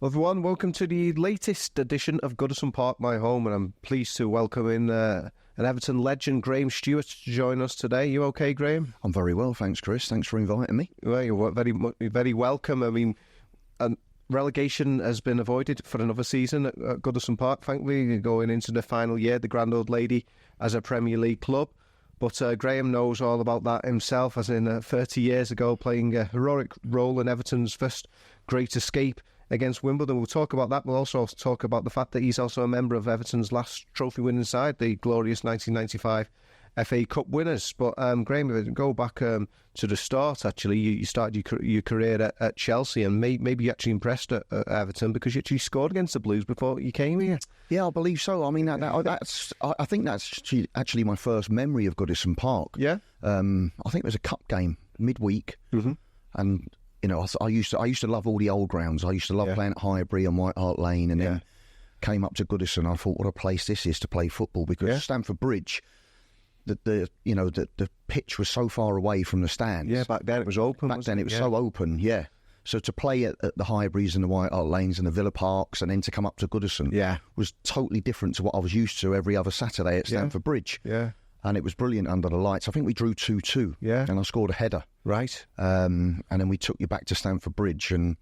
Well, everyone, welcome to the latest edition of Goodison Park, my home, and I'm pleased to welcome in an Everton legend, Graham Stuart, to join us today. You okay, Graham? I'm very well, thanks, Chris. Thanks for inviting me. Well, you're very welcome. I mean, relegation has been avoided for another season at Goodison Park, thankfully, going into the final year, the grand old lady, as a Premier League club. But Graham knows all about that himself, as in 30 years ago, playing a heroic role in Everton's first great escape against Wimbledon. We'll talk about that. We'll also talk about the fact that he's also a member of Everton's last trophy-winning side, the glorious 1995 FA Cup winners. But Graham, if we go back to the start, actually, you started your career at Chelsea, and maybe you actually impressed at Everton because you actually scored against the Blues before you came here. Yeah, I believe so. I mean, I think that's actually my first memory of Goodison Park. Yeah. I think it was a cup game midweek, and you know, I used to love all the old grounds. I used to love playing at Highbury and White Hart Lane, and then came up to Goodison. I thought, what a place this is to play football, because Stamford Bridge, the pitch was so far away from the stands. Yeah, back then it was open. Back then it was so open. Yeah. So to play at the Highburies and the White Hart Lanes and the Villa Parks, and then to come up to Goodison, was totally different to what I was used to every other Saturday at Stamford Bridge. Yeah. And it was brilliant under the lights. I think we drew 2-2. Yeah. And I scored a header. Right. And then we took you back to Stamford Bridge and,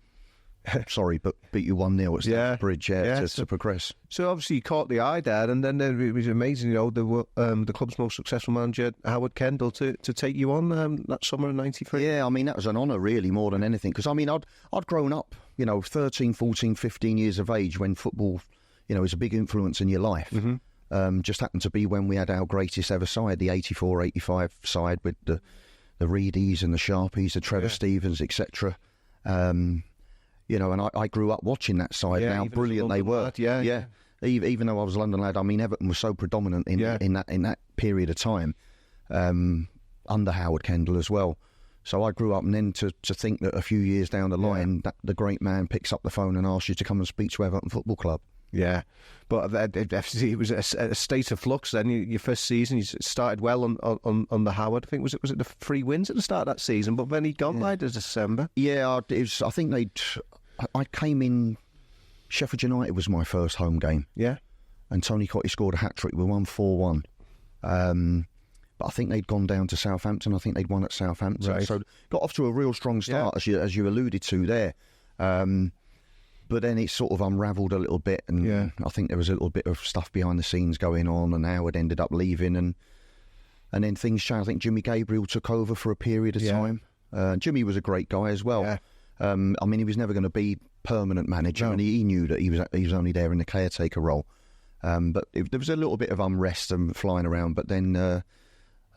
sorry, but beat you 1-0 at Stamford Bridge to progress. So obviously you caught the eye there, and then it was amazing, you know, the club's most successful manager, Howard Kendall, to take you on that summer of 93. Yeah, I mean, that was an honour, really, more than anything. Because, I mean, I'd grown up, you know, 13, 14, 15 years of age when football, you know, is a big influence in your life. Just happened to be when we had our greatest ever side, the 84-85 side, with the Reedies and the Sharpies, the Trevor Stevens, etc. You know, and I grew up watching that side. How brilliant they were. Lad, yeah. Even though I was a London lad, I mean, Everton was so predominant in that period of time, under Howard Kendall as well. So I grew up, and then to think that a few years down the line, that the great man picks up the phone and asks you to come and speak to Everton Football Club. Yeah, but it was a state of flux then. Your first season, you started well on the Howard. I think was it the 3 wins at the start of that season, but then he'd gone by December. Yeah, it was, I think I came in. Sheffield United was my first home game. Yeah, and Tony Cottee scored a hat-trick. We won 4-1. But I think they'd gone down to Southampton. I think they'd won at Southampton. Right. So got off to a real strong start, as you alluded to there. But then it sort of unravelled a little bit, and I think there was a little bit of stuff behind the scenes going on, and Howard ended up leaving, and then things changed. I think Jimmy Gabriel took over for a period of time. Jimmy was a great guy as well. I mean, he was never going to be permanent manager, and he knew that he was only there in the caretaker role. But there was a little bit of unrest and flying around. But then I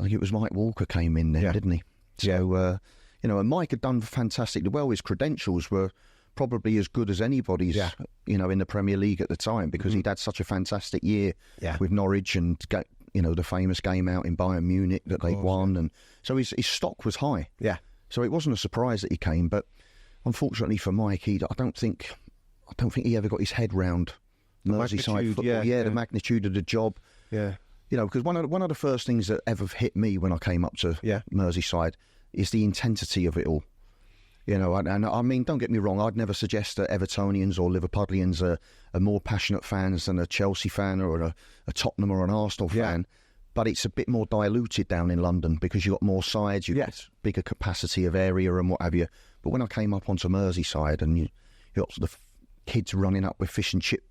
think it was Mike Walker came in there, didn't he? So you know, and Mike had done fantastically well. His credentials were probably as good as anybody's, you know, in the Premier League at the time, because he'd had such a fantastic year with Norwich, and you know, the famous game out in Bayern Munich that they won, and so his stock was high. Yeah, so it wasn't a surprise that he came, but unfortunately for Mike, I don't think he ever got his head round Merseyside football. The magnitude of the job. Yeah, you know, because one of the first things that ever hit me when I came up to Merseyside is the intensity of it all. You know, and I mean, don't get me wrong, I'd never suggest that Evertonians or Liverpudlians are more passionate fans than a Chelsea fan or a Tottenham or an Arsenal fan, but it's a bit more diluted down in London because you've got more sides, you've got bigger capacity of area and what have you. But when I came up onto Merseyside, and you got the kids running up with fish and chip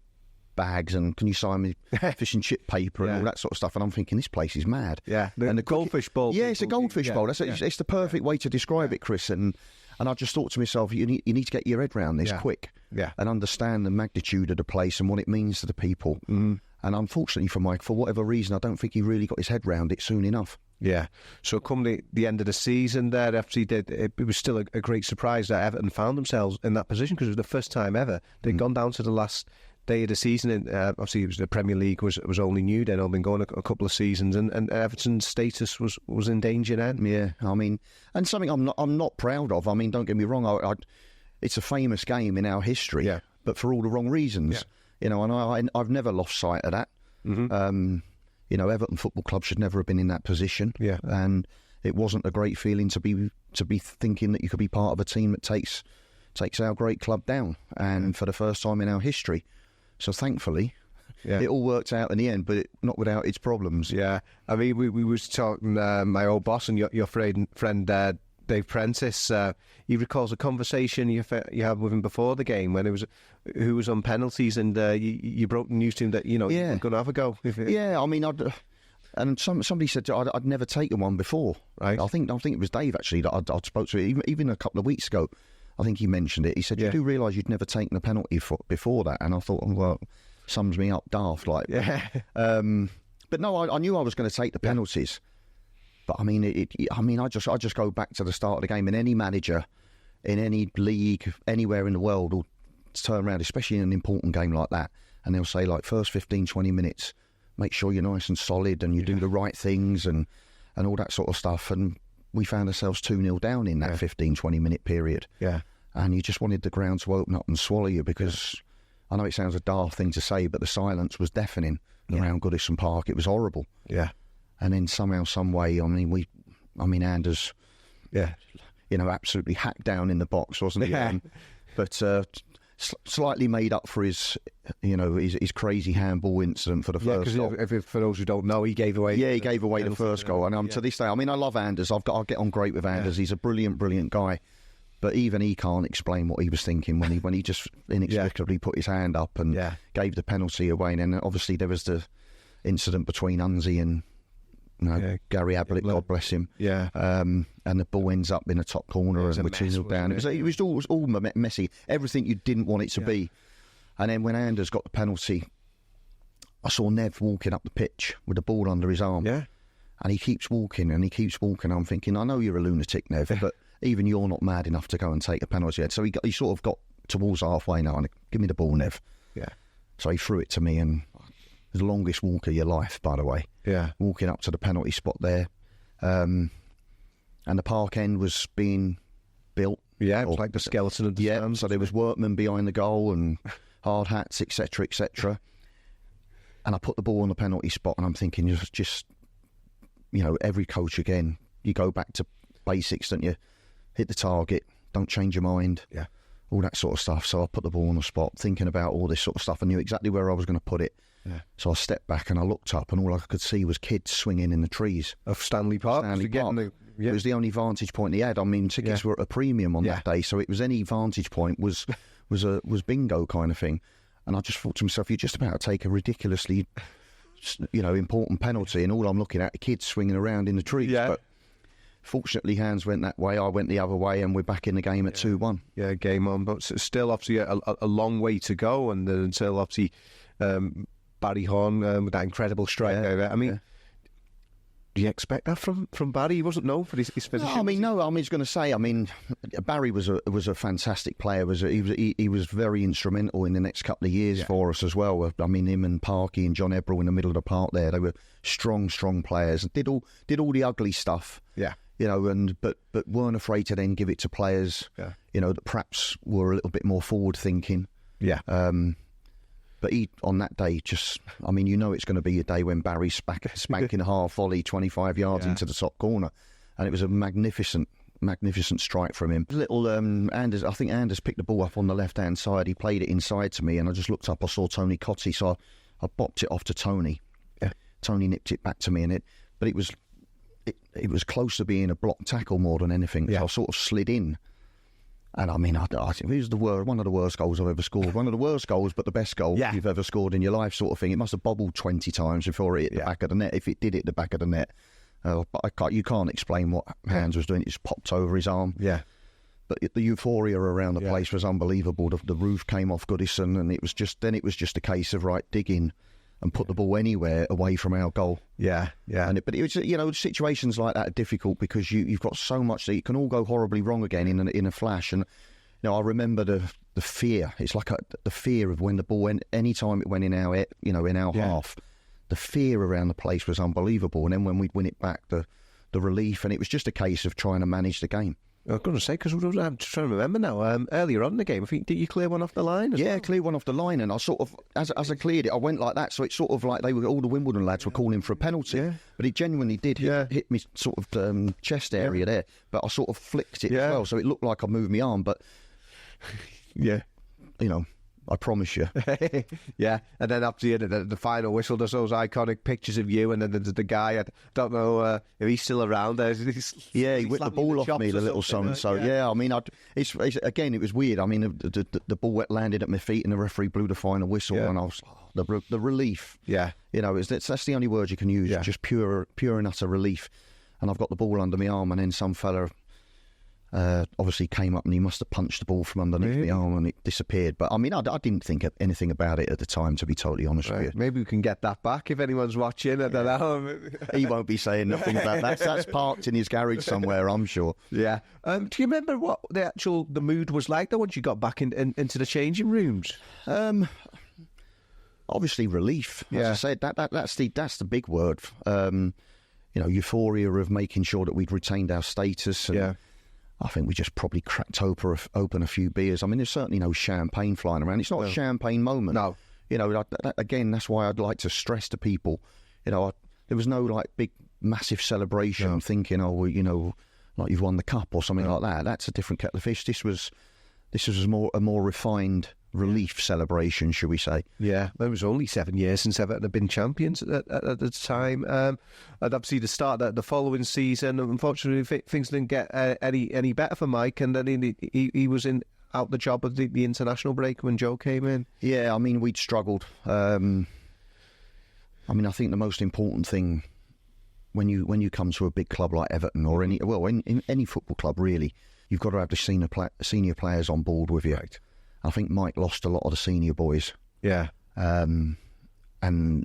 bags, and can you sign me fish and chip paper and all that sort of stuff, and I'm thinking, this place is mad. And the goldfish bowl. Yeah, it's a goldfish bowl. It's the perfect way to describe it, Chris. And I just thought to myself, you need to get your head around this quick and understand the magnitude of the place and what it means to the people. And unfortunately for Mike, for whatever reason, I don't think he really got his head round it soon enough. Yeah. So come the end of the season there, after he did, it was still a great surprise that Everton found themselves in that position, because it was the first time ever. They'd gone down to the last day of the season, and obviously it was the Premier League was only new then. I've been going a couple of seasons, and Everton's status was in danger then. Yeah, I mean, and something I'm not proud of. I mean, don't get me wrong, it's a famous game in our history, but for all the wrong reasons. You know, and I've never lost sight of that. You know, Everton Football Club should never have been in that position. And it wasn't a great feeling to be thinking that you could be part of a team that takes takes our great club down, and for the first time in our history. So thankfully, it all worked out in the end, but not without its problems. Yeah, I mean, we was talking, my old boss and your friend Dave Prentice, he recalls a conversation you had with him before the game when who was on penalties, and you broke the news to him that, you were going to have a go. I mean, and somebody said I'd never taken one before. Right. I think it was Dave actually that I'd spoke to, even a couple of weeks ago. I think he mentioned it. He said, you do realise you'd never taken a penalty before that? And I thought, well, sums me up daft. Like, but no, I knew I was going to take the penalties. But I mean, I just go back to the start of the game, and any manager in any league anywhere in the world will turn around, especially in an important game like that, and they'll say, like, first 15, 20 minutes, make sure you're nice and solid and you do the right things and all that sort of stuff. And we found ourselves 2-0 down in that 15, 20 minute period. Yeah. And you just wanted the ground to open up and swallow you, because I know it sounds a daft thing to say, but the silence was deafening around Goodison Park. It was horrible. Yeah. And then somehow, some way, I mean, Anders, absolutely hacked down in the box, wasn't he? Yeah. But slightly made up for his crazy handball incident for the first goal. Because for those who don't know, he gave away. Yeah, he gave away the first goal, and to this day, I mean, I love Anders. I'll get on great with Anders. He's a brilliant guy. But even he can't explain what he was thinking when he just inexplicably put his hand up and gave the penalty away. And then obviously there was the incident between Unzi and Gary Ablett, God bless him. Yeah. And the ball ends up in the top corner and we're 2-0 down. It was all messy. Everything you didn't want it to be. And then when Anders got the penalty, I saw Nev walking up the pitch with the ball under his arm. Yeah. And he keeps walking and he keeps walking. I'm thinking, I know you're a lunatic, Nev, but even you're not mad enough to go and take a penalty. So he sort of got towards halfway now and give me the ball, Nev. Yeah. So he threw it to me, and the longest walk of your life, by the way. Yeah. Walking up to the penalty spot there. And the park end was being built. Yeah, it was like the skeleton of the stand. So there was workmen behind the goal and hard hats, etc., etc. And I put the ball on the penalty spot, and I'm thinking, just every coach again, you go back to basics, don't you? Hit the target, don't change your mind, all that sort of stuff. So I put the ball on the spot, thinking about all this sort of stuff. I knew exactly where I was going to put it. Yeah. So I stepped back and I looked up, and all I could see was kids swinging in the trees of Stanley Park. It was the only vantage point he had. I mean, tickets were at a premium on that day, so it was any vantage point was bingo kind of thing. And I just thought to myself, you're just about to take a ridiculously, important penalty, and all I'm looking at are kids swinging around in the trees. Yeah. But fortunately, hands went that way, I went the other way, and we're back in the game at 2-1. Yeah, game on, but still obviously a long way to go, and until obviously Barry Horn with that incredible strike. I mean, do you expect that from Barry? He wasn't known for his finishing. No, I was going to say, Barry was a fantastic player. He was very instrumental in the next couple of years for us as well. I mean, him and Parky and John Ebbrell in the middle of the park there, they were strong players. Did all the ugly stuff. Yeah. But weren't afraid to then give it to players, that perhaps were a little bit more forward thinking. Yeah. But he, on that day, it's going to be a day when Barry's spanking a half volley 25 yards into the top corner. And it was a magnificent strike from him. Little Anders, I think Anders picked the ball up on the left-hand side. He played it inside to me, and I just looked up, I saw Tony Cottee, so I bopped it off to Tony. Yeah. Tony nipped it back to me, but it was close to being a block tackle more than anything. So I sort of slid in. And I think it was one of the worst goals I've ever scored. One of the worst goals, but the best goal you've ever scored in your life, sort of thing. It must have bobbled 20 times before it hit the back of the net, if it did hit the back of the net. But you can't explain what Hans was doing. It just popped over his arm. Yeah. But the euphoria around the place was unbelievable. The roof came off Goodison, and it was just a case of digging and put the ball anywhere away from our goal. Yeah, yeah. But it was, situations like that are difficult because you've got so much that it can all go horribly wrong again in a flash. And I remember the fear. It's like the fear of when the ball went. Any time it went in our half, the fear around the place was unbelievable. And then when we'd win it back, the relief, and it was just a case of trying to manage the game. I was going to say, because I'm trying to remember now, earlier on in the game, I think, did you clear one off the line? Clear one off the line, and I sort of, as I cleared it, I went like that, so it's sort of like all the Wimbledon lads were calling for a penalty, but it genuinely did hit me sort of chest area there, but I sort of flicked it as well, so it looked like I moved my arm, but Yeah. You know, I promise you. Yeah, and then up to the final whistle, there's those iconic pictures of you, and then there's the guy, I don't know if he's still around. He whipped the ball off me, the little son. So, yeah, I mean, it's again, it was weird. I mean, the ball landed at my feet, and the referee blew the final whistle, and I was, the relief. Yeah. You know, that's the only word you can use, just pure and utter relief. And I've got the ball under my arm, and then some fella... obviously came up and he must have punched the ball from underneath my arm and it disappeared. But I mean, I didn't think anything about it at the time, to be totally honest with you. Maybe we can get that back if anyone's watching. I don't know. He won't be saying nothing about that. That's parked in his garage somewhere, I'm sure. Yeah. Do you remember what the mood was like though once you got back into the changing rooms? Obviously relief. As I said, that's the big word. You know, euphoria of making sure that we'd retained our status. And I think we just probably cracked open a few beers. I mean, there's certainly no champagne flying around. It's not a champagne moment. No. You know, again, that's why I'd like to stress to people, you know, there was no like big, massive celebration thinking, oh, well, you know, like you've won the cup or something like that. That's a different kettle of fish. This was a more refined relief celebration, should we say. Yeah, it was only 7 years since Everton had been champions at the time. And obviously the following season, unfortunately, things didn't get any better for Mike, and then he was out the job of the international break when Joe came in. Yeah, I mean, we'd struggled. I mean, I think the most important thing when you come to a big club like Everton or in any football club really, you've got to have the senior players on board with you. Right. I think Mike lost a lot of the senior boys. Yeah. And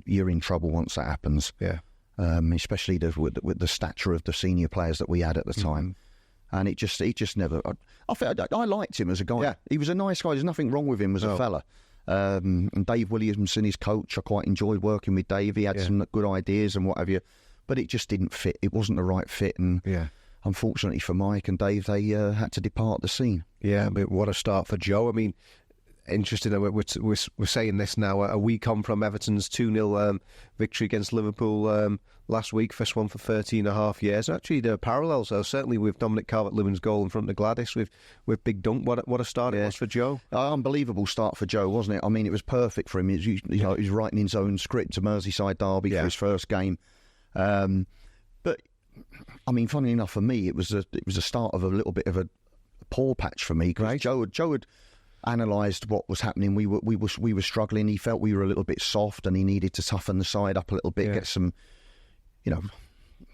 you're in trouble once that happens. Yeah. Especially with the stature of the senior players that we had at the time. And it just never... I liked him as a guy. Yeah. He was a nice guy. There's nothing wrong with him as a fella. And Dave Williamson, his coach, I quite enjoyed working with Dave. He had some good ideas and what have you. But it just didn't fit. It wasn't the right fit. And unfortunately for Mike and Dave, they had to depart the scene. Yeah, but what a start for Joe. I mean, interesting that we're saying this now a week on from Everton's 2-0 victory against Liverpool last week, first one for 13.5 years. Actually, there are parallels, certainly with Dominic Calvert-Lewin's goal in front of Gladys with Big Dunk. What a start it was for Joe. Unbelievable start for Joe, wasn't it? I mean, it was perfect for him. He was writing his own script to Merseyside derby for his first game. But I mean, funny enough for me, it was a start of a little bit of a poor patch for me, because Joe had analysed what was happening. We were struggling. He felt we were a little bit soft, and he needed to toughen the side up a little bit, get some, you know,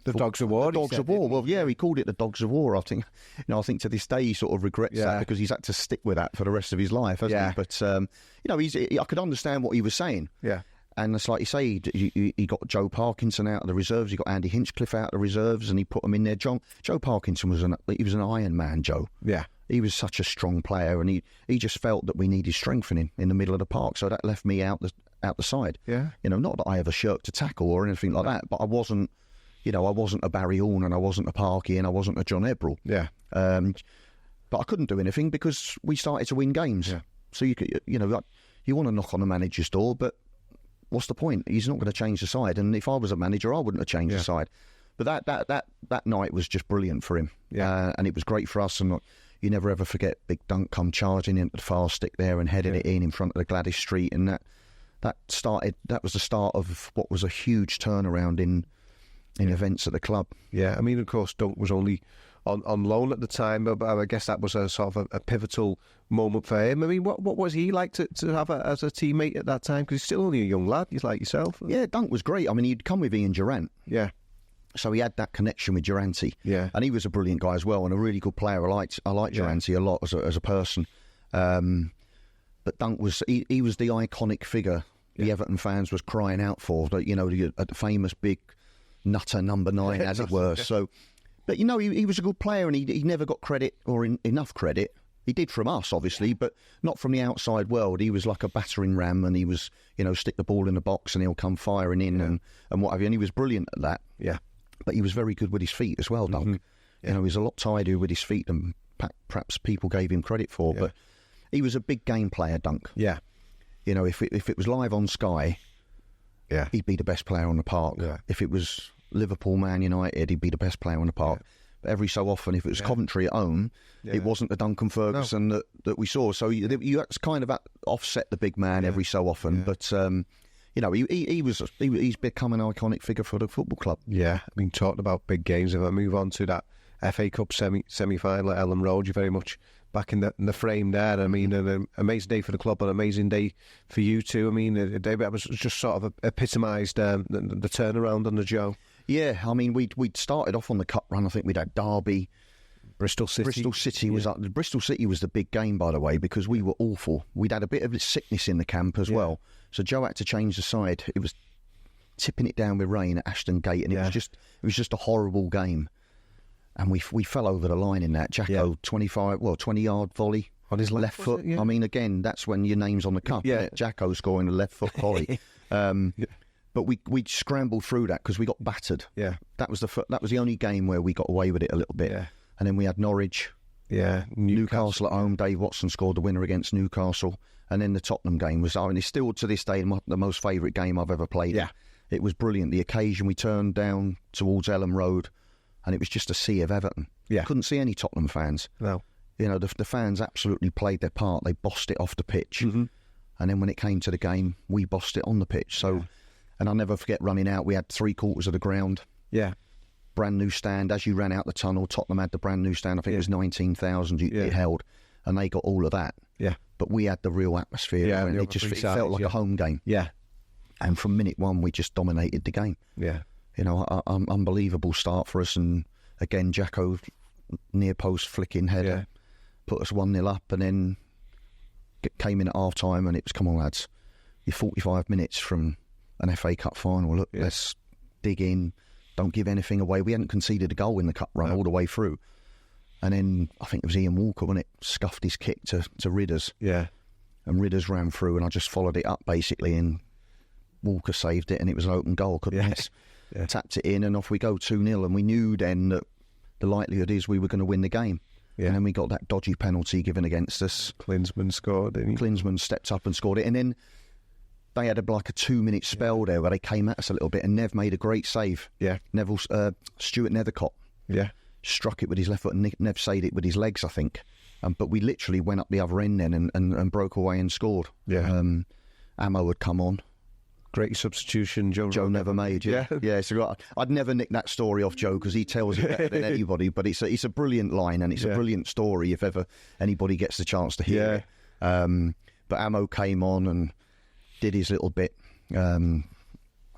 the Dogs of War. Dogs of War. Well, yeah, he called it the Dogs of War. I think to this day he sort of regrets that, because he's had to stick with that for the rest of his life, hasn't he? But I could understand what he was saying. Yeah. And it's like you say, he got Joe Parkinson out of the reserves. He got Andy Hinchcliffe out of the Reserves, and he put them in there. Joe Parkinson was an Iron Man, Joe. Yeah. He was such a strong player, and he just felt that we needed strengthening in the middle of the park. So that left me out the side. Yeah. You know, not that I ever shirked a tackle or anything like that, but I wasn't a Barry Horn, and I wasn't a Parky, and I wasn't a John Ebrell. Yeah. But I couldn't do anything because we started to win games. Yeah. So you want to knock on a manager's door, but what's the point? He's not going to change the side. And if I was a manager, I wouldn't have changed the side. But that night was just brilliant for him. Yeah. And it was great for us. And you never ever forget Big Dunk come charging into the far stick there and heading it in front of the Gladys Street. And that was the start of what was a huge turnaround in events at the club. Yeah, I mean, of course, Dunk was only on loan at the time, but I guess that was a sort of a pivotal moment for him. I mean, what was he like to have as a teammate at that time? Because he's still only a young lad, he's like yourself. Yeah, Dunk was great. I mean, he'd come with Ian Durant. Yeah. So he had that connection with Durante. Yeah. And he was a brilliant guy as well, and a really good player. I liked Durante a lot as a person. But Dunk was he was the iconic figure the Everton fans was crying out for. The famous big nutter number 9, as it were. So. But, he was a good player, and he never got credit or enough credit. He did from us, obviously, but not from the outside world. He was like a battering ram, and he was, stick the ball in the box and he'll come firing in and what have you. And he was brilliant at that. Yeah. But he was very good with his feet as well, Dunk. Mm-hmm. Yeah. He was a lot tidier with his feet than perhaps people gave him credit for. Yeah. But he was a big game player, Dunk. Yeah. If it was live on Sky, he'd be the best player on the park. Yeah. If it was Liverpool, Man United, he'd be the best player on the park. every so often, if it was Coventry at home, it wasn't the Duncan Ferguson that we saw. So you had to kind of offset the big man every so often. But he's become an iconic figure for the football club. Yeah, I mean, talking about big games, if I move on to that FA Cup semi-final at Ellen Road, you're very much back in the frame there. I mean, an amazing day for the club, an amazing day for you too. I mean, David, it was just sort of epitomised the turnaround under Joe. Yeah, I mean, we'd started off on the cup run. I think we'd had Derby, Bristol City was up. Bristol City was the big game, by the way, because we were awful. We'd had a bit of sickness in the camp as well, so Joe had to change the side. It was tipping it down with rain at Ashton Gate, and it was just a horrible game. And we fell over the line in that. Jacko 20-yard volley on his left foot. I mean, again, that's when your name's on the cup. Yeah, Jacko scoring a left foot volley. But we scrambled through that because we got battered. Yeah, that was the only game where we got away with it a little bit. Yeah. And then we had Norwich. Yeah, Newcastle at home. Dave Watson scored the winner against Newcastle. And then the Tottenham game was, I mean, it's still to this day the most favourite game I've ever played. Yeah, it was brilliant. The occasion we turned down towards Ellen Road, and it was just a sea of Everton. Yeah, couldn't see any Tottenham fans. No, you know, the fans absolutely played their part. They bossed it off the pitch, and then when it came to the game, we bossed it on the pitch. So. Yeah. And I'll never forget running out. We had 3/4 of the ground. Yeah. Brand new stand. As you ran out the tunnel, Tottenham had the brand new stand. I think it was 19,000 it held. And they got all of that. Yeah. But we had the real atmosphere. Yeah. It felt like a home game. Yeah. And from minute one, we just dominated the game. Yeah. You know, unbelievable start for us. And again, Jacko, near post flicking header, put us 1-0 up. And then came in at half time and it was, come on, lads, you're 45 minutes from an FA Cup final. Look, let's dig in. Don't give anything away. We hadn't conceded a goal in the cup run all the way through. And then I think it was Ian Walker, when it scuffed his kick to Ridders. Yeah. And Ridders ran through, and I just followed it up basically, and Walker saved it, and it was an open goal. Couldn't miss. Yeah. Tapped it in, and off we go 2-0. And we knew then that the likelihood is we were going to win the game. Yeah. And then we got that dodgy penalty given against us. Klinsmann scored, didn't he? Klinsmann stepped up and scored it, and then they had a 2-minute spell there where they came at us a little bit, and Nev made a great save. Yeah, Stuart Nethercott. Yeah, struck it with his left foot, and Nev saved it with his legs, I think. But we literally went up the other end then and broke away and scored. Yeah, Ammo had come on. Great substitution, Joe never made. Yeah. So I'd never nick that story off Joe because he tells it better than anybody. But it's a brilliant line, and it's a brilliant story if ever anybody gets the chance to hear it. But Ammo came on and did his little bit,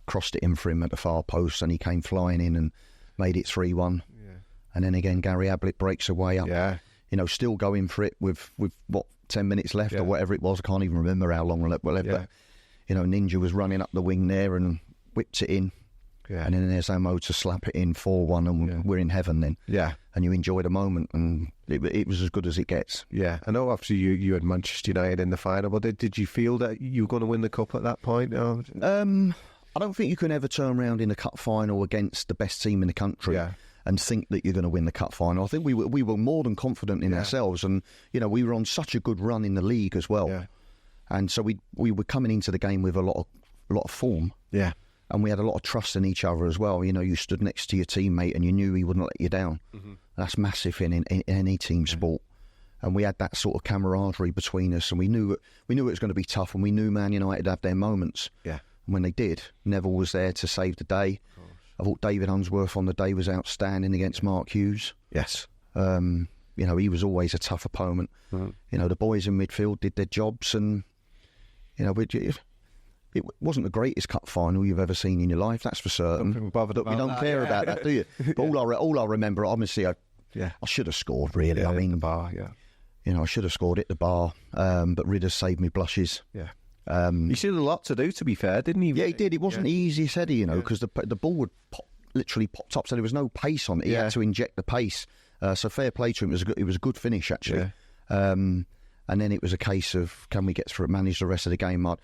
crossed it in for him at the far post, and he came flying in and made it 3-1. Yeah. And then again, Gary Ablett breaks away up. Yeah. You know, still going for it with what, 10 minutes left or whatever it was. I can't even remember how long left. But, you know, Ninja was running up the wing there and whipped it in. Yeah. And then there's Ammo to slap it in 4-1, and we're in heaven then. Yeah. And you enjoy the moment, and it was as good as it gets. Yeah. I know obviously you had Manchester United in the final, but did you feel that you were going to win the cup at that point? I don't think you can ever turn around in a cup final against the best team in the country and think that you're going to win the cup final. I think we were more than confident in ourselves, and you know, we were on such a good run in the league as well. Yeah. And so we were coming into the game with a lot of form. Yeah. And we had a lot of trust in each other as well. You know, you stood next to your teammate and you knew he wouldn't let you down. Mm-hmm. That's massive in any team sport. And we had that sort of camaraderie between us, and we knew it was going to be tough, and we knew Man United had their moments. Yeah. And when they did, Neville was there to save the day. I thought David Unsworth on the day was outstanding against Mark Hughes. Yes. You know, he was always a tough opponent. Mm-hmm. You know, the boys in midfield did their jobs, and you know, it wasn't the greatest cup final you've ever seen in your life, that's for certain. But you don't care about that, do you? But all I remember, honestly, I should have scored, really. I mean, the bar, you know, I should have scored at the bar, but Ridders saved me blushes. Yeah. He still had a lot to do, to be fair, didn't he? Yeah, he did. It wasn't the easiest header, you know, because the ball would literally popped up, so there was no pace on it. He had to inject the pace. So fair play to him. It was a good finish, actually. Yeah. And then it was a case of, can we get through it, manage the rest of the game? I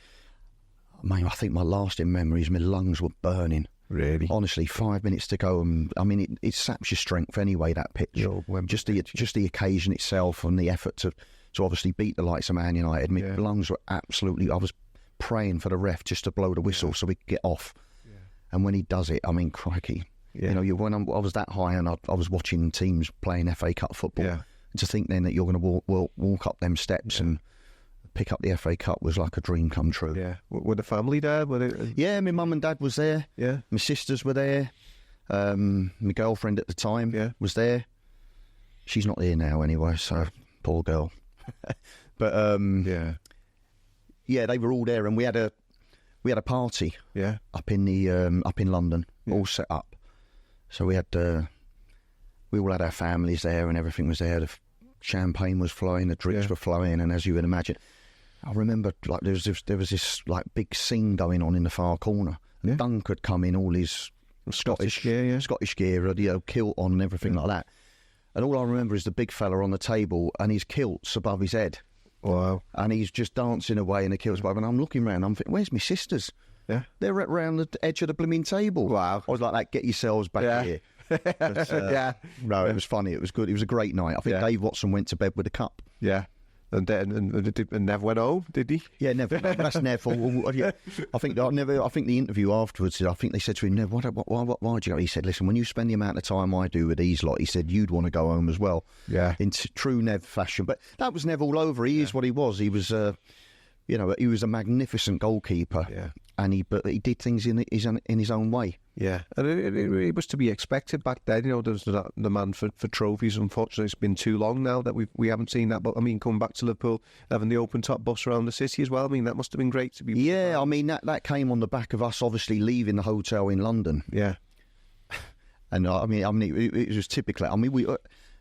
think my lasting memories, my lungs were burning. Really? Honestly, 5 minutes to go. And I mean, it saps your strength anyway, that pitch. Just the occasion itself and the effort to obviously beat the likes of Man United. My lungs were absolutely... I was praying for the ref just to blow the whistle so we could get off. Yeah. And when he does it, I mean, crikey. Yeah. You know, when I was that high and I was watching teams playing FA Cup football, and to think then that you're going to walk up them steps and pick up the FA Cup was like a dream come true. Yeah. Were the family there? Yeah, my mum and dad was there. Yeah. My sisters were there. My girlfriend at the time was there. She's not here now anyway, so poor girl. But they were all there, and we had a party up in London, all set up. So we all had our families there, and everything was there. The champagne was flowing, the drinks were flowing, and as you would imagine, I remember like there was this like big scene going on in the far corner. And Dunk had come in all his Scottish gear, kilt on and everything like that. And all I remember is the big fella on the table and his kilt's above his head. Wow. And he's just dancing away in the kilt's above. And I'm looking around, I'm thinking, where's my sisters? Yeah. They're around the edge of the blooming table. Wow. I was like, get yourselves back here. But, no, it was funny. It was good. It was a great night. I think Dave Watson went to bed with a cup. Yeah. And never went home, did he? Yeah, never. That's Nev. I think the interview afterwards. I think they said to him, Nev, why do you go? He said, listen, when you spend the amount of time I do with these lot, he said you'd want to go home as well. Yeah. In true Nev fashion. But that was Nev all over. He is what he was. He was, he was a magnificent goalkeeper. Yeah. And but he did things in his own way. Yeah, and it was to be expected back then. You know, there was the demand for trophies. Unfortunately, it's been too long now that we haven't seen that. But I mean, coming back to Liverpool, having the open top bus around the city as well. I mean, that must have been great to be. Yeah, I mean that came on the back of us obviously leaving the hotel in London. Yeah, and I mean, it was typically. I mean, do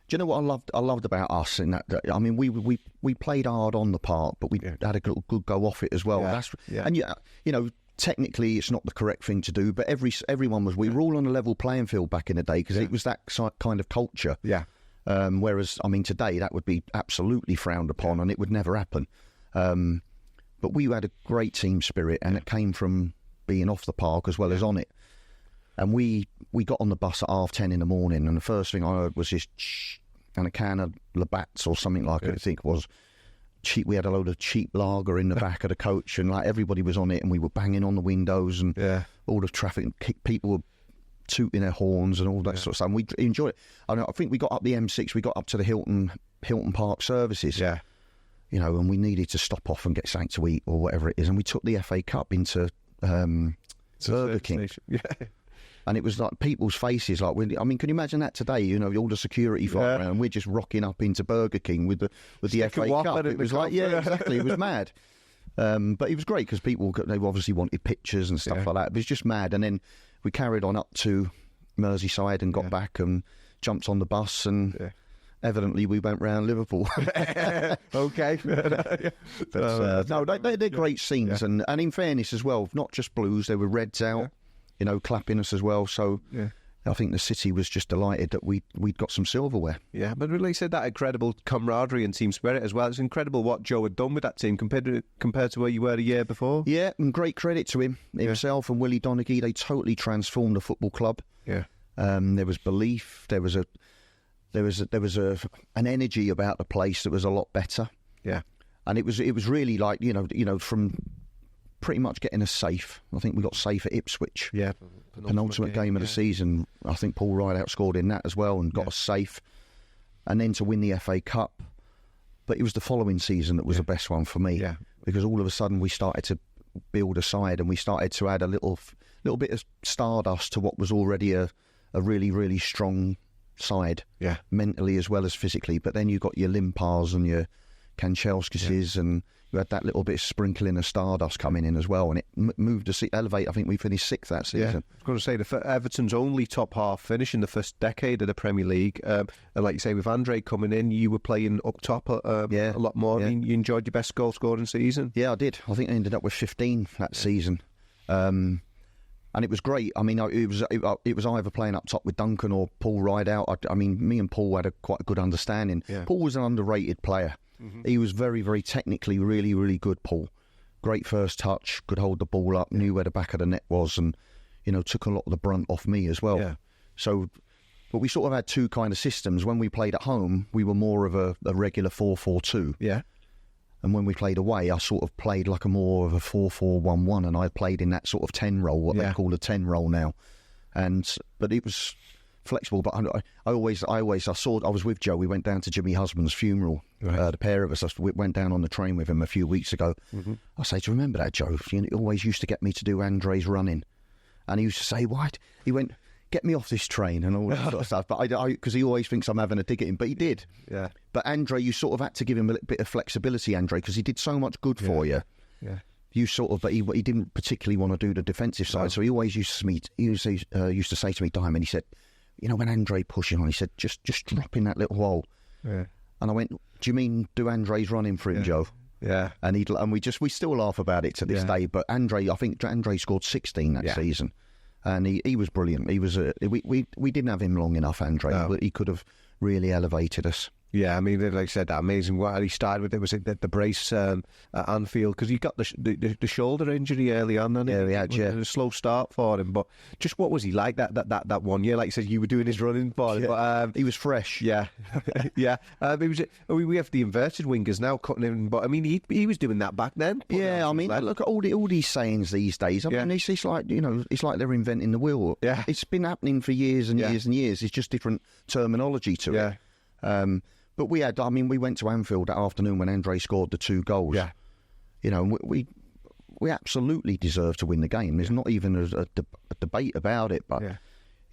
you know what I loved about us in that? I mean, we played hard on the park, but we had a good go off it as well. Yeah. And you know. Technically, it's not the correct thing to do, but everyone was. We were all on a level playing field back in the day because it was that kind of culture. Yeah. Whereas, I mean, today that would be absolutely frowned upon, and it would never happen. But we had a great team spirit, and it came from being off the park as well as on it. And we got on the bus at 10:30 in the morning, and the first thing I heard was this and a can of Labatt's or something like it. I think was. We had a load of cheap lager in the back of the coach, and like everybody was on it, and we were banging on the windows, and all the traffic, people were tooting their horns and all that sort of stuff. And we enjoyed it. I think we got up the M6, we got up to the Hilton Park services, you know, and we needed to stop off and get something to eat or whatever it is, and we took the FA Cup into Burger King. And it was like people's faces. Like, I mean, can you imagine that today? You know, all the security around, and we're just rocking up into Burger King with the FA Cup. It was like, exactly. It was mad. But it was great because they obviously wanted pictures and stuff like that. It was just mad. And then we carried on up to Merseyside and got back and jumped on the bus and. Evidently, we went round Liverpool. Okay. But, no, they're great scenes. And in fairness as well, not just Blues, there were Reds out. You know, clapping us as well. So I think the city was just delighted that we'd got some silverware. Yeah, but really said that incredible camaraderie and team spirit as well. It's incredible what Joe had done with that team compared to where you were a year before. Yeah, and great credit to him, himself and Willie Donaghy. They totally transformed the football club. Yeah, there was belief. There was an energy about the place that was a lot better. Yeah, and it was really like you know from. Pretty much getting us safe. I think we got safe at Ipswich. Yeah, penultimate game of the season. I think Paul Rideout scored in that as well and got us safe. And then to win the FA Cup. But it was the following season that was the best one for me. Yeah, because all of a sudden we started to build a side and we started to add a little bit of stardust to what was already a really, really strong side. Yeah, mentally as well as physically. But then you got your Limpars and your Kanchelskises and you had that little bit of sprinkling of stardust coming in as well, and it moved to elevate. I think we finished 6th that season. Yeah, I was going to say Everton's only top half finish in the first decade of the Premier League, and like you say, with Andre coming in, you were playing up top a lot more. Yeah. I mean, you enjoyed your best goal scoring season. Yeah, I did. I think I ended up with 15 that season, and it was great. I mean, it was either playing up top with Duncan or Paul Rideout. I mean, me and Paul had quite a good understanding. Yeah. Paul was an underrated player. Mm-hmm. He was very, very technically really, really good, Paul. Great first touch, could hold the ball up, knew where the back of the net was, and, you know, took a lot of the brunt off me as well. Yeah. So, but we sort of had two kind of systems. When we played at home, we were more of a regular 4-4-2. Yeah. And when we played away, I sort of played like more of a 4-4-1-1, and I played in that sort of 10 role, what they call a 10 role now. But it was flexible. But I was with Joe. We went down to Jimmy Husband's funeral. The pair of us. We went down on the train with him a few weeks ago. I say, do you remember that, Joe? He always used to get me to do Andre's running, and he used to say, "Why?" He went, "Get me off this train," and all that sort of stuff. But because he always thinks I'm having a dig at him, but he did. Yeah. But Andre, you sort of had to give him a little bit of flexibility, Andre, because he did so much good for you. Yeah. You sort of, but he didn't particularly want to do the defensive side, so he always used to say to me, Diamond, he said, when Andre pushing on, he said, just drop in that little hole. Yeah. And I went, do you mean do Andre's running for him, Joe? Yeah. And we still laugh about it to this day. But I think Andre scored 16 that season, and he was brilliant. He was we didn't have him long enough, Andre. No. But he could have really elevated us. Yeah, I mean, like I said, that amazing. What he started with, it was the brace at Anfield, because he got the shoulder injury early on. And he had, it was a slow start for him. But just what was he like that 1 year? Like you said, you were doing his running for him. But, he was fresh. Yeah, yeah. We have the inverted wingers now cutting him, but I mean, he was doing that back then. Yeah, I mean, look at all these sayings these days. I mean, it's like it's like they're inventing the wheel. Yeah, it's been happening for years and years and years. It's just different terminology to it. But we went to Anfield that afternoon when Andre scored the 2 goals. Yeah. We absolutely deserved to win the game. There's not even a debate about it. But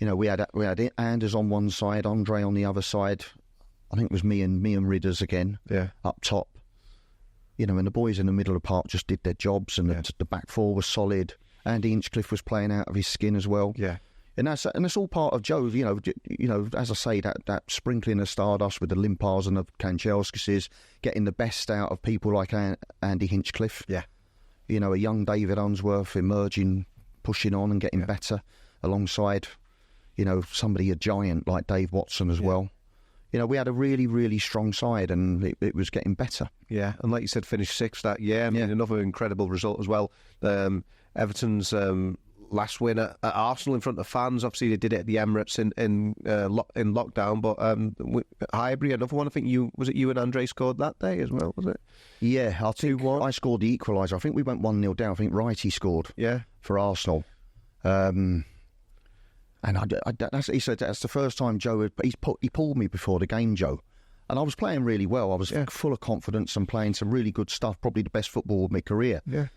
we had Anders on one side, Andre on the other side. I think it was me and Ridders again up top. And the boys in the middle of the park just did their jobs, and the back four was solid. Andy Hinchcliffe was playing out of his skin as well. Yeah. And that's all part of Joe. As I say, that sprinkling of stardust with the Limpars and the Kanchelskises, getting the best out of people like Andy Hinchcliffe. Yeah, a young David Unsworth emerging, pushing on and getting better, alongside, somebody a giant like Dave Watson as well. We had a really, really strong side, and it was getting better. Yeah, and like you said, finished 6th that year. I mean, another incredible result as well. Everton's last win at Arsenal in front of fans. Obviously, they did it at the Emirates in lockdown. But Highbury, another one. I think you and Andre scored that day as well, was it? Yeah, I think I scored the equaliser. I think we went 1-0 down. I think Wrighty scored. Yeah, for Arsenal. And he said that's the first time Joe. He pulled me before the game, Joe. And I was playing really well. I was full of confidence and playing some really good stuff. Probably the best football of my career. Yeah.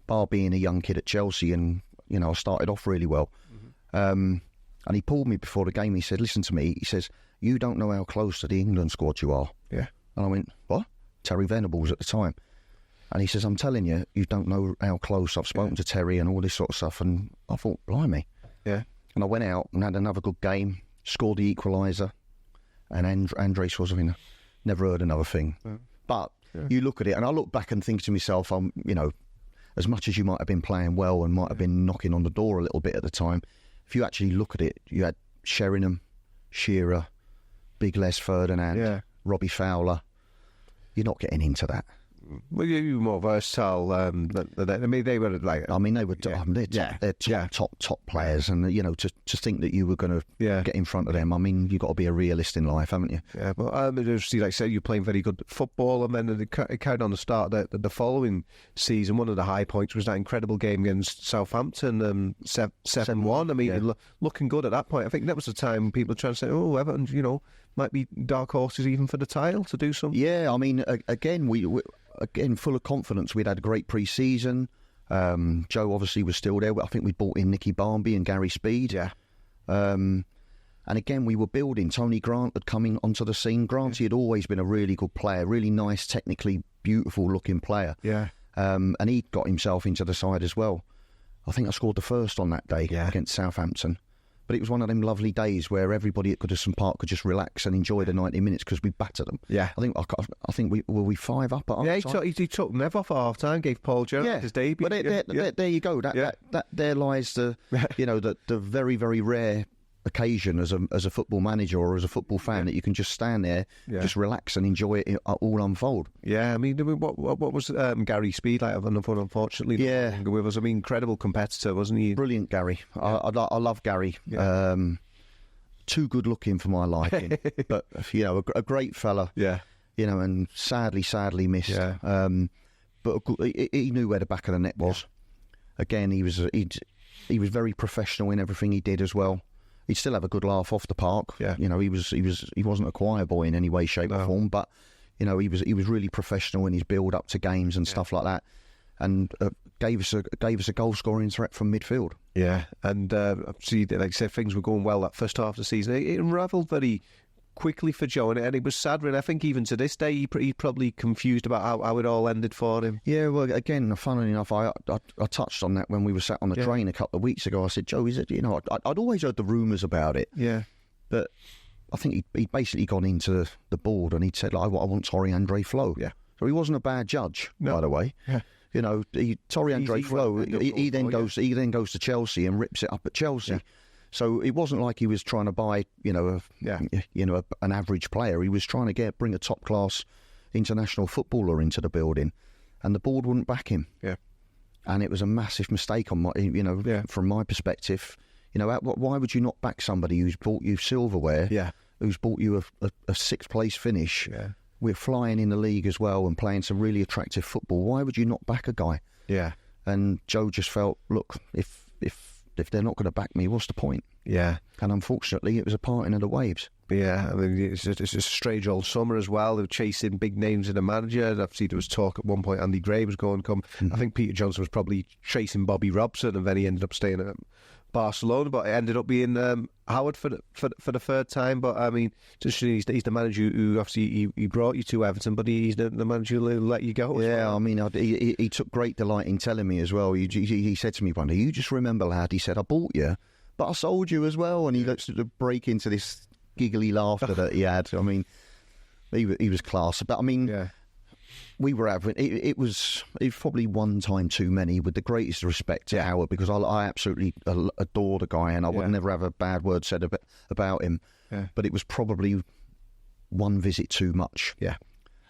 Bar being a young kid at Chelsea, and I started off really well. And he pulled me before the game. He said, "Listen to me." He says, "You don't know how close to the England squad you are." Yeah. And I went, "What?" Terry Venables at the time. And he says, "I'm telling you, you don't know how close. I've spoken to Terry and all this sort of stuff." And I thought, blimey. Yeah. And I went out and had another good game, scored the equaliser, and Andre was, never heard another thing. Yeah. But you look at it, and I look back and think to myself, as much as you might have been playing well and might have been knocking on the door a little bit at the time, if you actually look at it, you had Sheringham, Shearer, Big Les Ferdinand, Robbie Fowler. You're not getting into that. Well, you were more versatile. I mean, they were like. I mean, they were. They're top players, and to think that you were going to get in front of them. I mean, you've got to be a realist in life, haven't you? Yeah. But obviously, like I said, you're playing very good football, and then it carried on the start the following season. One of the high points was that incredible game against Southampton, 7-1. I mean, looking good at that point. I think that was the time people were trying to say, "Oh, Everton, might be dark horses even for the title to do something." Yeah, I mean, again, Again, full of confidence. We'd had a great pre-season. Joe obviously was still there. I think we'd brought in Nicky Barmby and Gary Speed. Yeah. And again, we were building. Tony Grant had come onto the scene. Granty had always been a really good player, really nice, technically beautiful-looking player. Yeah. And he got himself into the side as well. I think I scored the first on that day against Southampton. But it was one of them lovely days where everybody at Goodison Park could just relax and enjoy the 90 minutes because we battered them. Yeah, I think we were 5 up at half time. He took Nev off at half time, gave Paul Jones his debut. But there you go. That there lies the the very, very rare occasion as a football manager or as a football fan that you can just stand there, just relax and enjoy it all unfold. Yeah, I mean, what was Gary Speed like? Unfortunately, with us. I mean, incredible competitor, wasn't he? Brilliant, Gary. I love Gary. Yeah. Too good looking for my liking, but a great fella. Yeah. And sadly missed. Yeah. But he knew where the back of the net was. Yeah. Again, he was very professional in everything he did as well. He'd still have a good laugh off the park. Yeah. You know, he wasn't a choir boy in any way, shape or form, but you know, he was really professional in his build up to games and stuff like that, and gave us a goal scoring threat from midfield. Yeah, and see, like I said, things were going well that first half of the season. It unravelled very quickly for Joe, and it was sad. And I think even to this day, he's probably confused about how it all ended for him. Yeah, well, again, funnily enough, I touched on that when we were sat on the train a couple of weeks ago. I said, Joe, is it? You know, I'd always heard the rumours about it. Yeah, but I think he'd basically gone into the board and he'd said, like, I want Torre Andre Flo. Yeah, so he wasn't a bad judge, by the way. Yeah. You know, Torre Andre Flo. He then goes to Chelsea and rips it up at Chelsea. Yeah. So it wasn't like he was trying to buy, an average player. He was trying to bring a top class international footballer into the building, and the board wouldn't back him. Yeah, and it was a massive mistake on from my perspective. You know, why would you not back somebody who's bought you silverware? Yeah, who's bought you a sixth place finish? Yeah, we're flying in the league as well and playing some really attractive football. Why would you not back a guy? Yeah, and Joe just felt, look, if they're not going to back me, what's the point? Yeah. And unfortunately, it was a parting of the waves. Yeah, I mean, it's a strange old summer as well. They were chasing big names in the manager. And obviously, there was talk at one point Andy Gray was going to come. Mm-hmm. I think Peter Johnson was probably chasing Bobby Robson, and then he ended up staying at Barcelona, but it ended up being Howard for the third time. But I mean, just he's the manager who obviously he brought you to Everton, but he's the manager who'll let you go. Yeah, well. I mean, he took great delight in telling me as well. He said to me one day, "You just remember, lad," he said, "I bought you, but I sold you as well." And he looked to break into this giggly laughter that he had. I mean, he was class. But I mean, we were having it was probably one time too many. With the greatest respect to Howard, because I absolutely adore the guy, and I would never have a bad word said about him. Yeah. But it was probably one visit too much. Yeah,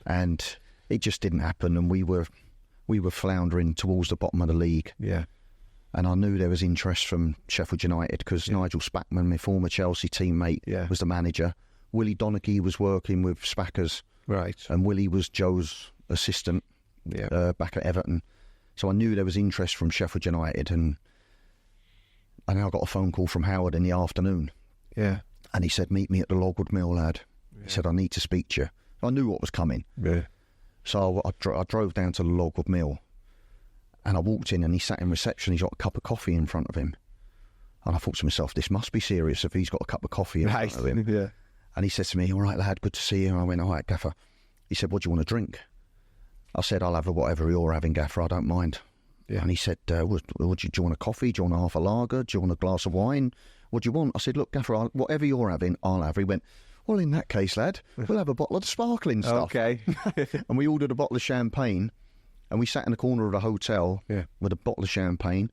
and it just didn't happen, and we were floundering towards the bottom of the league. Yeah. And I knew there was interest from Sheffield United because Nigel Spackman, my former Chelsea teammate, was the manager. Willie Donaghy was working with Spackers. Right. And Willie was Joe's assistant back at Everton. So I knew there was interest from Sheffield United. And I got a phone call from Howard in the afternoon. Yeah. And he said, "Meet me at the Logwood Mill, lad." Yeah. He said, "I need to speak to you." I knew what was coming. Yeah. So I drove down to the Logwood Mill. And I walked in and he sat in reception. He's got a cup of coffee in front of him. And I thought to myself, this must be serious if he's got a cup of coffee in front of him. Yeah. And he said to me, "All right, lad, good to see you." And I went, "All right, Gaffer." He said, "What do you want to drink?" I said, "I'll have whatever you're having, Gaffer, I don't mind." Yeah. And he said, do you want a coffee? Do you want a half a lager? Do you want a glass of wine? What do you want? I said, "Look, Gaffer, whatever you're having, I'll have." He went, "Well, in that case, lad, we'll have a bottle of the sparkling stuff." Okay. And we ordered a bottle of champagne. And we sat in the corner of the hotel with a bottle of champagne,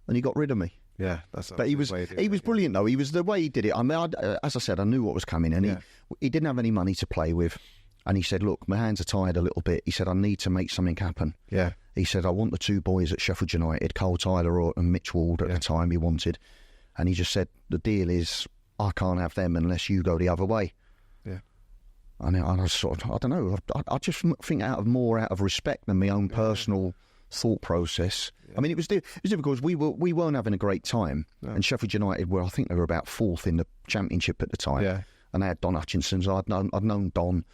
and he got rid of me. Yeah, but he was brilliant though. He was the way he did it. I mean, as I said, I knew what was coming, and he didn't have any money to play with, and he said, "Look, my hands are tied a little bit." He said, "I need to make something happen." Yeah. He said, "I want the two boys at Sheffield United, Cole Tyler and Mitch Ward at the time he wanted," and he just said, "The deal is I can't have them unless you go the other way." And I was sort of, I don't know, I just think out of respect than my own personal thought process. Yeah. I mean, it was difficult because we weren't having a great time. No. And Sheffield United I think they were about fourth in the Championship at the time. Yeah. And they had Don Hutchinson. I'd known Don.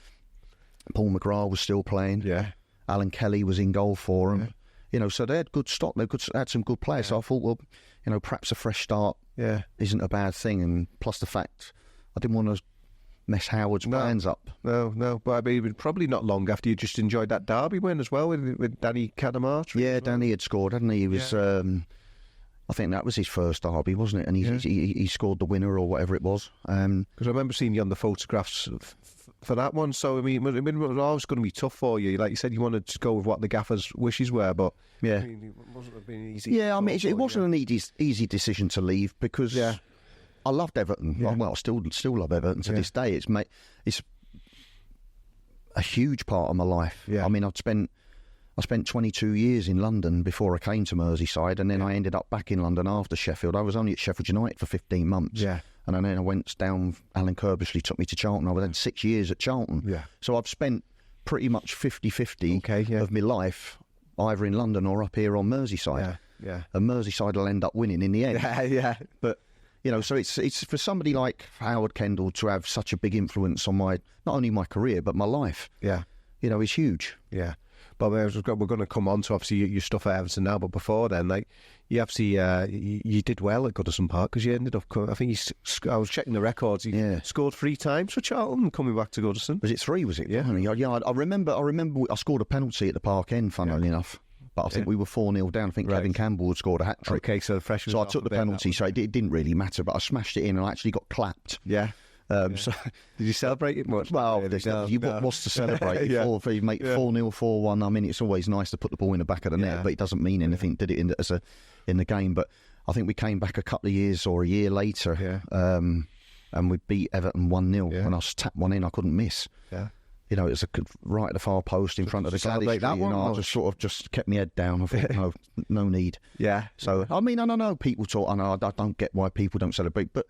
Paul McGrath was still playing. Yeah. Alan Kelly was in goal for them. Yeah. You know, so they had good stock. They had some good players. Yeah. So I thought, well, you know, perhaps a fresh start isn't a bad thing. And plus the fact I didn't want to mess Howard's plans up. No. But I mean, probably not long after you just enjoyed that derby win as well with Danny Cadamartri. Yeah, Danny had scored, hadn't he? He was, I think that was his first derby, wasn't it? And he scored the winner or whatever it was. Because I remember seeing you on the photographs for that one. So I mean, it was always going to be tough for you. Like you said, you wanted to go with what the gaffer's wishes were, but I mean, it wasn't have been easy. Yeah, I mean, it wasn't an easy decision to leave because. Yeah. I loved Everton. Yeah. Well, I still love Everton to this day. It's a huge part of my life. Yeah. I mean, I spent 22 years in London before I came to Merseyside, and then I ended up back in London after Sheffield. I was only at Sheffield United for 15 months. Yeah. And then I went down. Alan Kirbishley took me to Charlton. I was then 6 years at Charlton. Yeah. So I've spent pretty much 50-50 of my life either in London or up here on Merseyside. and Merseyside will end up winning in the end. Yeah. But so it's for somebody like Howard Kendall to have such a big influence on not only my career but my life. Yeah, is huge. Yeah. But we're going to come on to obviously your stuff at Everton now. But before then, you obviously you did well at Goodison Park because you ended up. I think I was checking the records. You scored 3 times for Charlton coming back to Goodison. Was it 3? Was it? Yeah. I remember. I scored a penalty at the Park End, funnily enough. But I think we were 4-0 down. I think Kevin Campbell had scored a hat-trick. Okay, so fresh. So I took the penalty, so it didn't really matter. But I smashed it in and I actually got clapped. Yeah. So did you celebrate it much? Well, what's to celebrate? If you make 4-0, 4-1, I mean, it's always nice to put the ball in the back of the net, but it doesn't mean anything, did it, in the game? But I think we came back a couple of years or a year later, and we beat Everton 1-0. And I tapped one in, I couldn't miss. Yeah. It was right at the far post in front of the Gladys. I just sort of kept my head down. I thought, no need. Yeah. So, I mean, I know people talk, I don't get why people don't celebrate, but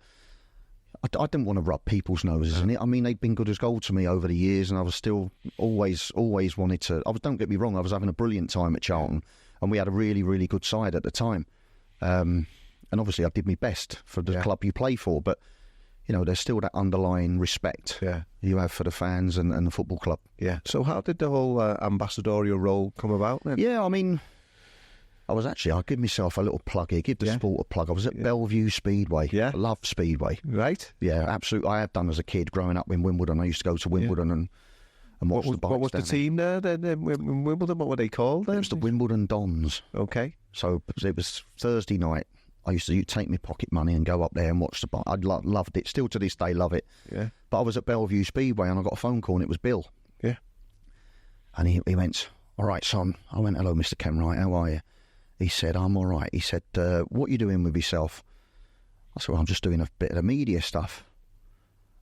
I didn't want to rub people's noses in it. I mean, they'd been good as gold to me over the years, and I was still always wanted to. Don't get me wrong, I was having a brilliant time at Charlton, and we had a really, really good side at the time. And obviously, I did my best for the club you play for, but there's still that underlying respect you have for the fans and the football club. Yeah. So how did the whole ambassadorial role come about then? Yeah, I mean, I'll give myself a little plug here, give the sport a plug. I was at Bellevue Speedway. Yeah. I love Speedway. Right. Yeah, absolutely. I had done as a kid growing up in Wimbledon. I used to go to Wimbledon and watch the bikes. What was the team there then in Wimbledon? What were they called then? It was the Wimbledon Dons. Okay. So it was Thursday night. I used to take my pocket money and go up there and watch the bike. I loved it. Still to this day, love it. Yeah. But I was at Bellevue Speedway and I got a phone call and it was Bill. Yeah. And he went, "All right, son." I went, "Hello, Mr. Kenwright, how are you?" He said, "I'm all right." He said, "What are you doing with yourself?" I said, "Well, I'm just doing a bit of the media stuff."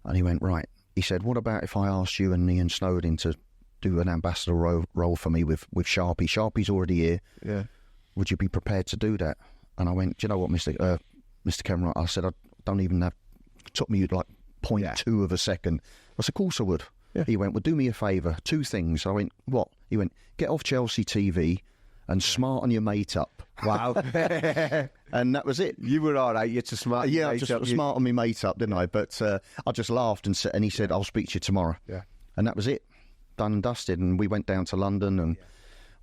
And he went, "Right." He said, "What about if I asked you and Ian Snowden to do an ambassador role for me with Sharpie? Sharpie's already here. Yeah. Would you be prepared to do that?" And I went, "Do you know what, Mr. Kenwright?" I said, "I don't even have." It took me like 0.2 of a second. I said, "Of course I would." Yeah. He went, "Well, do me a favour, 2 things." I went, "What?" He went, "Get off Chelsea TV and smarten your mate up." Wow. And that was it. You were all right. You had to smarten your mate up. Yeah, I just smartened my mate up, didn't I? But I just laughed and he said, "I'll speak to you tomorrow." Yeah. And that was it. Done and dusted. And we went down to London and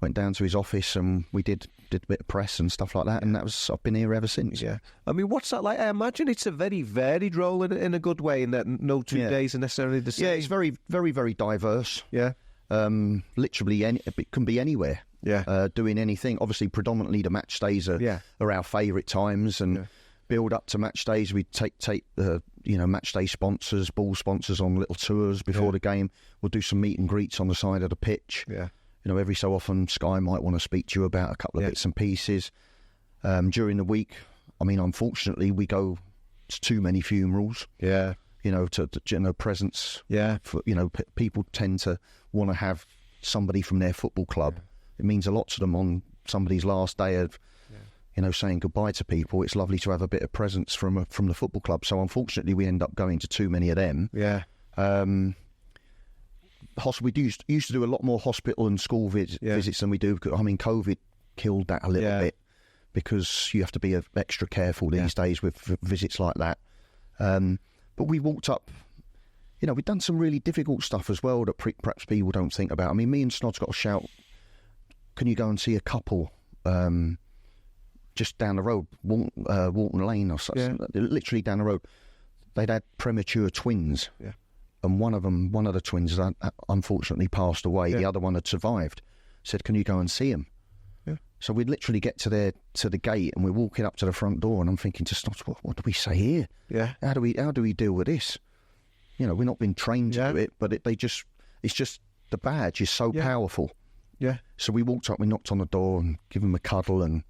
went down to his office and we did a bit of press and stuff like that. And I've been here ever since. Yeah. I mean, what's that like? I imagine it's a very varied role in a good way, in that no 2 days are necessarily the same. Yeah, it's very, very, very diverse. Yeah. Literally, it can be anywhere. Yeah. Doing anything. Obviously, predominantly the match days are our favourite times, and build up to match days. We take match day sponsors, ball sponsors on little tours before the game. We'll do some meet and greets on the side of the pitch. Yeah. Every so often Sky might want to speak to you about a couple of bits and pieces. During the week, I mean, unfortunately, we go to too many funerals. Yeah. To presents. Yeah. For, people tend to want to have somebody from their football club. Yeah. It means a lot to them on somebody's last day of, saying goodbye to people. It's lovely to have a bit of presence from the football club. So unfortunately, we end up going to too many of them. Yeah. We used to do a lot more hospital and school visits than we do. I mean, COVID killed that a little bit because you have to be extra careful these days with visits like that. But we walked up, we've done some really difficult stuff as well that perhaps people don't think about. I mean, me and Snod's got a shout, "Can you go and see a couple just down the road, Walton Lane or such, literally down the road?" They'd had premature twins. Yeah. And one of the twins, unfortunately passed away. Yeah. The other one had survived. Said, "Can you go and see him?" Yeah. So we'd literally get to the gate, and we're walking up to the front door, and I'm thinking to Snots, what do we say here? Yeah. How do we deal with this? We're not been trained to do it, but it's just the badge is so powerful. Yeah. So we walked up, we knocked on the door, and give them a cuddle, and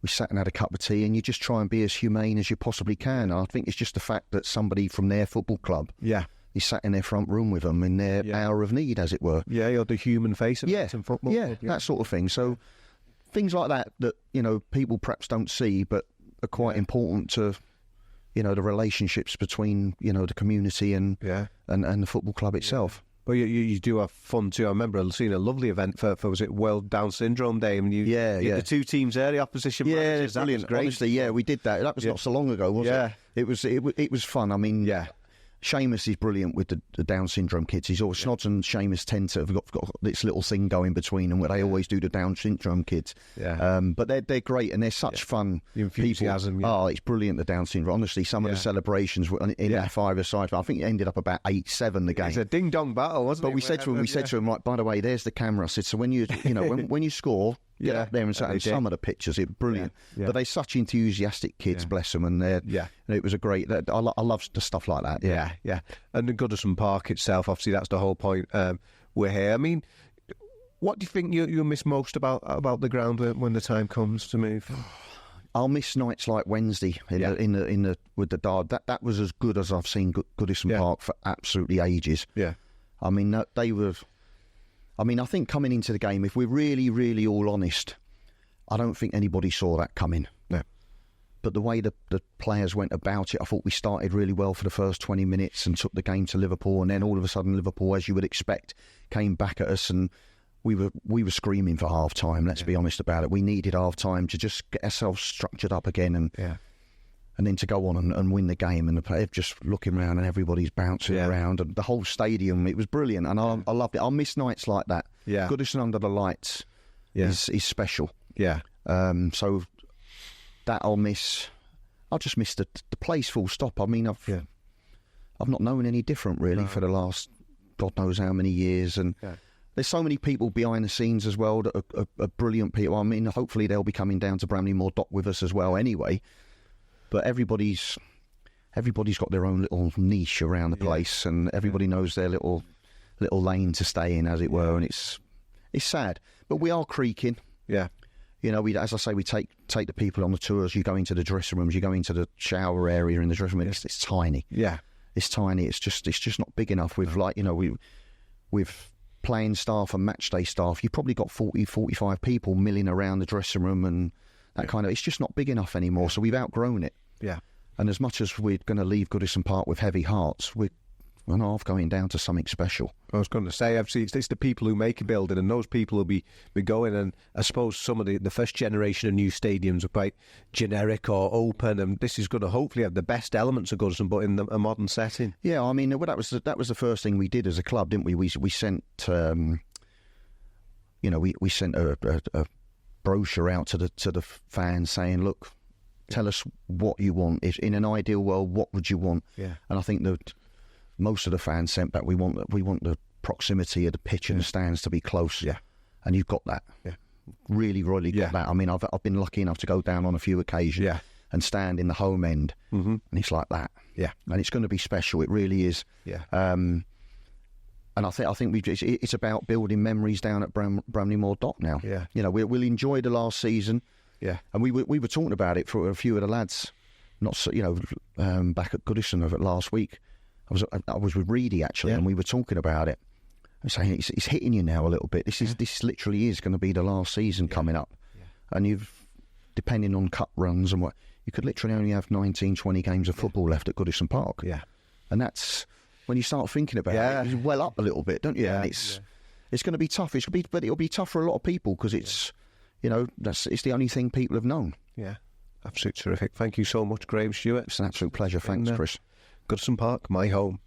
we sat and had a cup of tea, and you just try and be as humane as you possibly can. I think it's just the fact that somebody from their football club. Yeah. He sat in their front room with them in their hour of need, as it were. Yeah, you're the human face of football. Yeah, that sort of thing. So things like that people perhaps don't see, but are quite important to, the relationships between, the community and the football club itself. But you do have fun too. I remember seeing a lovely event for was it World Down Syndrome Day, and you the two teams there, the opposition managers. Brilliant. That was great. Honestly, we did that. That was not so long ago, was it? It was fun. I mean, Seamus is brilliant with the Down syndrome kids. He's always Snods and Seamus tend to have got this little thing going between them where they always do the Down syndrome kids. But they're great and they're such fun. The enthusiasm. People. Oh, it's brilliant, the Down syndrome. Honestly, some of the celebrations in F5 side. I think it ended up about 8-7 the game. It's a ding dong battle, wasn't it? But we said to him, right, by the way, there's the camera. I said, so when you when you score, get up there and some of the pictures. It's brilliant. But they're such enthusiastic kids, bless them, and it was a great. I love the stuff like that. Yeah. And the Goodison Park itself, obviously, that's the whole point. We're here. I mean, what do you think you'll miss most about the ground when the time comes to move? I'll miss nights like Wednesday with the Dard. That was as good as I've seen Goodison Park for absolutely ages. Yeah, I mean they were. I mean, I think coming into the game, if we're really, really all honest, I don't think anybody saw that coming. No. But the way the players went about it, I thought we started really well for the first 20 minutes and took the game to Liverpool, and then all of a sudden Liverpool, as you would expect, came back at us, and we were screaming for half time. Let's be honest about it. We needed half time to just get ourselves structured up again, and then to go on and win the game. And the player just looking around and everybody's bouncing around, and the whole stadium. It was brilliant, and I loved it. I'll miss nights like that. Yeah, Goodison under the lights is special. Yeah. So that I'll miss. I'll just miss the place. Full stop. I mean, I've not known any different really for the last God knows how many years, and. Yeah. There's so many people behind the scenes as well that are brilliant people. I mean, hopefully they'll be coming down to Bramley-Moore Dock with us as well anyway. But everybody's got their own little niche around the place, and everybody knows their little lane to stay in, as it were. And it's sad, but we are creaking. Yeah, you know, as I say, we take the people on the tours. You go into the dressing rooms, you go into the shower area in the dressing room. It's tiny. Yeah, it's tiny. It's just not big enough. With with playing staff and match day staff, you've probably got 40, 45 people milling around the dressing room and that kind of. It's just not big enough anymore. So we've outgrown it. Yeah. And as much as we're going to leave Goodison Park with heavy hearts, we're half going down to something special. I was going to say, obviously, it's the people who make a building, and those people will be going. And I suppose some of the first generation of new stadiums are quite generic or open, and this is going to hopefully have the best elements of Goodison, but in a modern setting. Yeah, I mean, that was the first thing we did as a club, didn't we? We sent, we sent a brochure out to the fans saying, look, tell us what you want. If in an ideal world, what would you want? Yeah. And I think that most of the fans sent back, we want the proximity of the pitch and the stands to be close. Yeah. And you've got that. Yeah. Really, really got that. I mean, I've been lucky enough to go down on a few occasions and stand in the home end, and it's like that. Yeah. And it's going to be special. It really is. Yeah. And I think it's about building memories down at Bramley-Moore Dock now. Yeah. You know, we'll enjoy the last season. Yeah. And we were talking about it for a few of the lads, back at Goodison of it last week. I was with Reedy actually, and we were talking about it. I'm saying it's hitting you now a little bit. This literally is going to be the last season coming up, and depending on cup runs and what, you could literally only have 19, 20 games of football left at Goodison Park. Yeah, and that's when you start thinking about it. It's well up a little bit, don't you? Yeah, and it's going to be tough. But it'll be tough for a lot of people because it's it's the only thing people have known. Yeah, absolutely terrific. Thank you so much, Graham Stuart. It's an absolute pleasure. Thanks, Chris. Goodison Park, my home.